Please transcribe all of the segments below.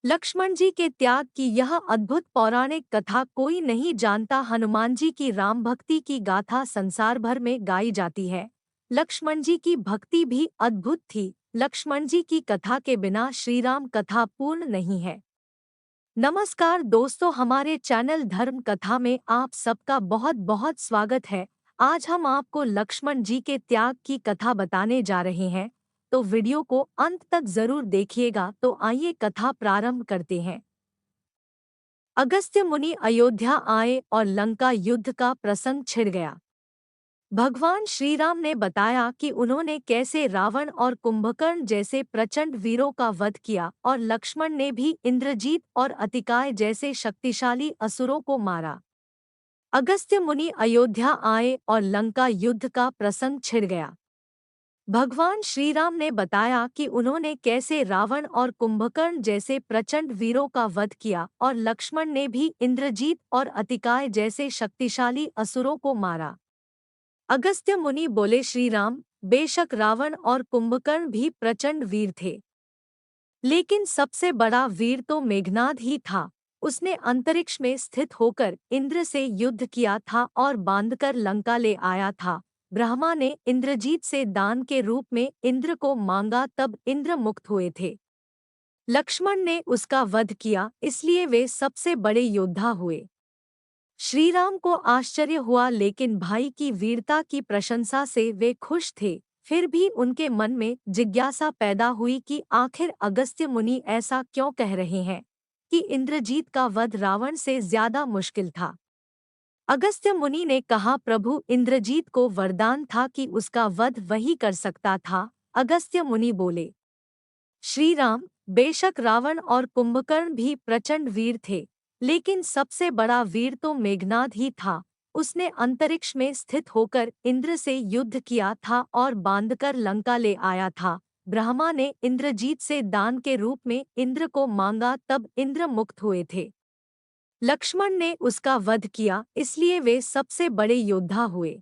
लक्ष्मण जी के त्याग की यह अद्भुत पौराणिक कथा कोई नहीं जानता। हनुमान जी की राम भक्ति की गाथा संसार भर में गाई जाती है। लक्ष्मण जी की भक्ति भी अद्भुत थी। लक्ष्मण जी की कथा के बिना श्री राम कथा पूर्ण नहीं है। नमस्कार दोस्तों, हमारे चैनल धर्म कथा में आप सबका बहुत बहुत स्वागत है। आज हम आपको लक्ष्मण जी के त्याग की कथा बताने जा रहे हैं, तो वीडियो को अंत तक जरूर देखिएगा। तो आइए कथा प्रारंभ करते हैं। अगस्त्य मुनि अयोध्या आए और लंका युद्ध का प्रसंग छिड़ गया। भगवान श्री राम ने बताया कि उन्होंने कैसे रावण और कुंभकर्ण जैसे प्रचंड वीरों का वध किया और लक्ष्मण ने भी इंद्रजीत और अतिकाय जैसे शक्तिशाली असुरों को मारा। अगस्त्य मुनि अयोध्या आए और लंका युद्ध का प्रसंग छिड़ गया। भगवान श्री राम ने बताया कि उन्होंने कैसे रावण और कुंभकर्ण जैसे प्रचंड वीरों का वध किया और लक्ष्मण ने भी इंद्रजीत और अतिकाय जैसे शक्तिशाली असुरों को मारा। अगस्त्य मुनि बोले, श्री राम, बेशक रावण और कुंभकर्ण भी प्रचंड वीर थे, लेकिन सबसे बड़ा वीर तो मेघनाद ही था। उसने अंतरिक्ष में स्थित होकर इंद्र से युद्ध किया था और बांधकर लंका ले आया था। ब्रह्मा ने इंद्रजीत से दान के रूप में इंद्र को मांगा, तब इंद्र मुक्त हुए थे। लक्ष्मण ने उसका वध किया, इसलिए वे सबसे बड़े योद्धा हुए। श्री राम को आश्चर्य हुआ, लेकिन भाई की वीरता की प्रशंसा से वे खुश थे। फिर भी उनके मन में जिज्ञासा पैदा हुई कि आखिर अगस्त्य मुनि ऐसा क्यों कह रहे हैं कि इंद्रजीत का वध रावण से ज्यादा मुश्किल था। अगस्त्य मुनि ने कहा, प्रभु, इंद्रजीत को वरदान था कि उसका वध वही कर सकता था। अगस्त्य मुनि बोले, श्री राम, बेशक रावण और कुंभकर्ण भी प्रचंड वीर थे, लेकिन सबसे बड़ा वीर तो मेघनाद ही था। उसने अंतरिक्ष में स्थित होकर इंद्र से युद्ध किया था और बांधकर लंका ले आया था। ब्रह्मा ने इंद्रजीत से दान के रूप में इंद्र को मांगा, तब इंद्र मुक्त हुए थे। लक्ष्मण ने उसका वध किया, इसलिए वे सबसे बड़े योद्धा हुए।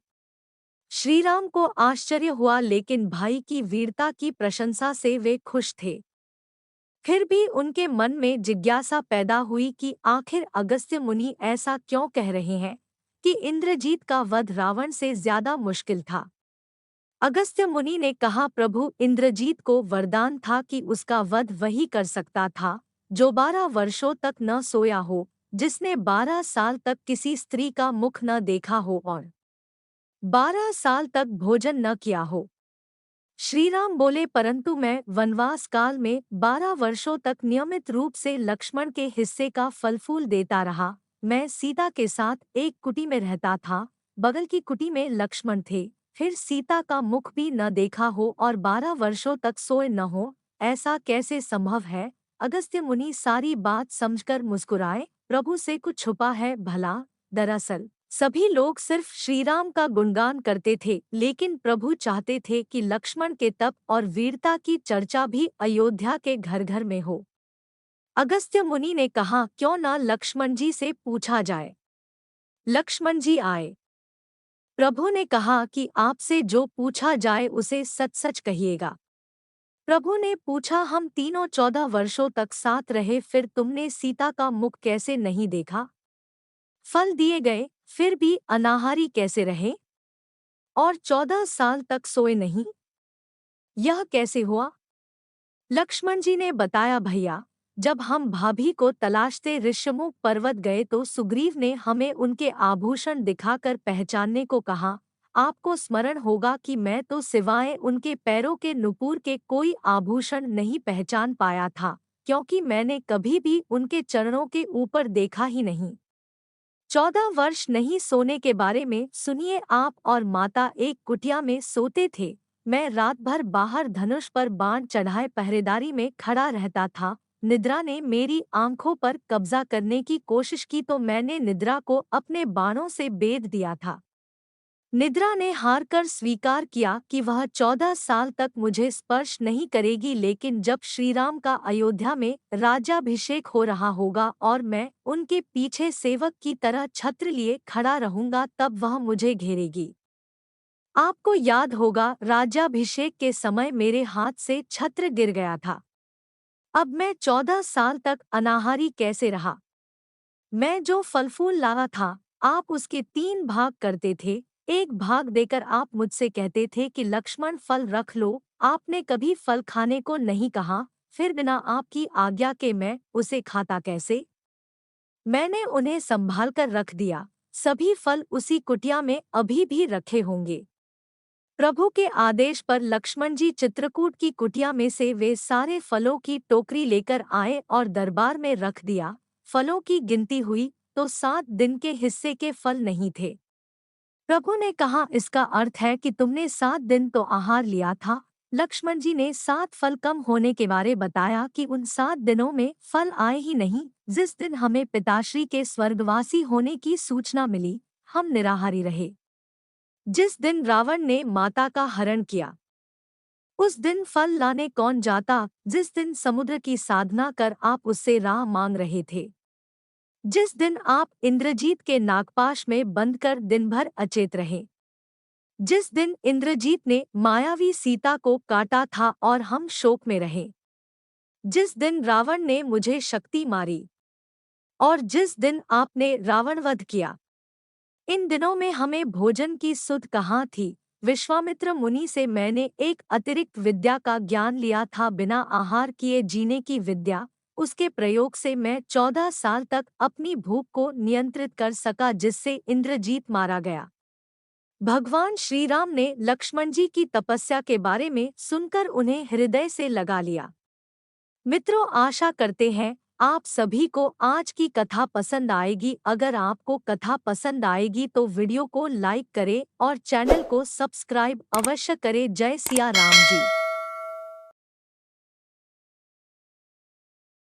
श्री राम को आश्चर्य हुआ, लेकिन भाई की वीरता की प्रशंसा से वे खुश थे। फिर भी उनके मन में जिज्ञासा पैदा हुई कि आखिर अगस्त्य मुनि ऐसा क्यों कह रहे हैं कि इंद्रजीत का वध रावण से ज्यादा मुश्किल था। अगस्त्य मुनि ने कहा, प्रभु, इंद्रजीत को वरदान था कि उसका वध वही कर सकता था जो 12 वर्षों तक न सोया हो, जिसने 12 साल तक किसी स्त्री का मुख न देखा हो और 12 साल तक भोजन न किया हो। श्री राम बोले, परंतु मैं वनवास काल में 12 वर्षों तक नियमित रूप से लक्ष्मण के हिस्से का फल फूल देता रहा। मैं सीता के साथ एक कुटी में रहता था। बगल की कुटी में लक्ष्मण थे। फिर सीता का मुख भी न देखा हो और 12 वर्षों तक सोए न हो, ऐसा कैसे संभव है। अगस्त्य मुनि सारी बात समझकर मुस्कुराए। प्रभु से कुछ छुपा है भला। दरअसल सभी लोग सिर्फ श्रीराम का गुणगान करते थे, लेकिन प्रभु चाहते थे कि लक्ष्मण के तप और वीरता की चर्चा भी अयोध्या के घर घर में हो। अगस्त्य मुनि ने कहा, क्यों न लक्ष्मण जी से पूछा जाए। लक्ष्मण जी आए। प्रभु ने कहा कि आपसे जो पूछा जाए उसे सच सच कहिएगा। प्रभु ने पूछा, हम तीनों 14 वर्षों तक साथ रहे, फिर तुमने सीता का मुख कैसे नहीं देखा। फल दिए गए, फिर भी अनाहारी कैसे रहे और 14 साल तक सोए नहीं, यह कैसे हुआ। लक्ष्मण जी ने बताया, भैया, जब हम भाभी को तलाशते ऋष्यमुख पर्वत गए तो सुग्रीव ने हमें उनके आभूषण दिखाकर पहचानने को कहा। आपको स्मरण होगा कि मैं तो सिवाय उनके पैरों के नुपुर के कोई आभूषण नहीं पहचान पाया था, क्योंकि मैंने कभी भी उनके चरणों के ऊपर देखा ही नहीं। 14 वर्ष नहीं सोने के बारे में सुनिए। आप और माता एक कुटिया में सोते थे। मैं रात भर बाहर धनुष पर बाण चढ़ाए पहरेदारी में खड़ा रहता था। निद्रा ने मेरी आंखों पर कब्जा करने की कोशिश की तो मैंने निद्रा को अपने बाणों से बेध दिया था। निद्रा ने हार कर स्वीकार किया कि वह 14 साल तक मुझे स्पर्श नहीं करेगी, लेकिन जब श्रीराम का अयोध्या में राज्याभिषेक हो रहा होगा और मैं उनके पीछे सेवक की तरह छत्र लिए खड़ा रहूंगा, तब वह मुझे घेरेगी। आपको याद होगा, राज्याभिषेक के समय मेरे हाथ से छत्र गिर गया था। अब मैं 14 साल तक अनाहारी कैसे रहा। मैं जो फल फूल लाया था, आप उसके 3 भाग करते थे। एक भाग देकर आप मुझसे कहते थे कि लक्ष्मण फल रख लो, आपने कभी फल खाने को नहीं कहा, फिर बिना आपकी आज्ञा के मैं उसे खाता कैसे। मैंने उन्हें संभाल कर रख दिया, सभी फल उसी कुटिया में अभी भी रखे होंगे। प्रभु के आदेश पर लक्ष्मण जी चित्रकूट की कुटिया में से वे सारे फलों की टोकरी लेकर आए और दरबार में रख दिया। फलों की गिनती हुई तो 7 दिन के हिस्से के फल नहीं थे। प्रभु ने कहा, इसका अर्थ है कि तुमने 7 दिन तो आहार लिया था। लक्ष्मण जी ने 7 फल कम होने के बारे बताया कि उन 7 दिनों में फल आए ही नहीं। जिस दिन हमें पिताश्री के स्वर्गवासी होने की सूचना मिली, हम निराहारी रहे। जिस दिन रावण ने माता का हरण किया, उस दिन फल लाने कौन जाता। जिस दिन समुद्र की साधना कर आप उससे राह मांग रहे थे, जिस दिन आप इंद्रजीत के नागपाश में बंद कर दिन भर अचेत रहे, जिस दिन इंद्रजीत ने मायावी सीता को काटा था और हम शोक में रहे, जिस दिन रावण ने मुझे शक्ति मारी और जिस दिन आपने रावणवध किया, इन दिनों में हमें भोजन की सुध कहाँ थी। विश्वामित्र मुनि से मैंने एक अतिरिक्त विद्या का ज्ञान लिया था, बिना आहार किए जीने की विद्या। उसके प्रयोग से मैं 14 साल तक अपनी भूख को नियंत्रित कर सका, जिससे इंद्रजीत मारा गया। भगवान श्री राम ने लक्ष्मण जी की तपस्या के बारे में सुनकर उन्हें हृदय से लगा लिया। मित्रों, आशा करते हैं आप सभी को आज की कथा पसंद आएगी। अगर आपको कथा पसंद आएगी तो वीडियो को लाइक करें और चैनल को सब्सक्राइब अवश्य करें। जय सिया राम जी।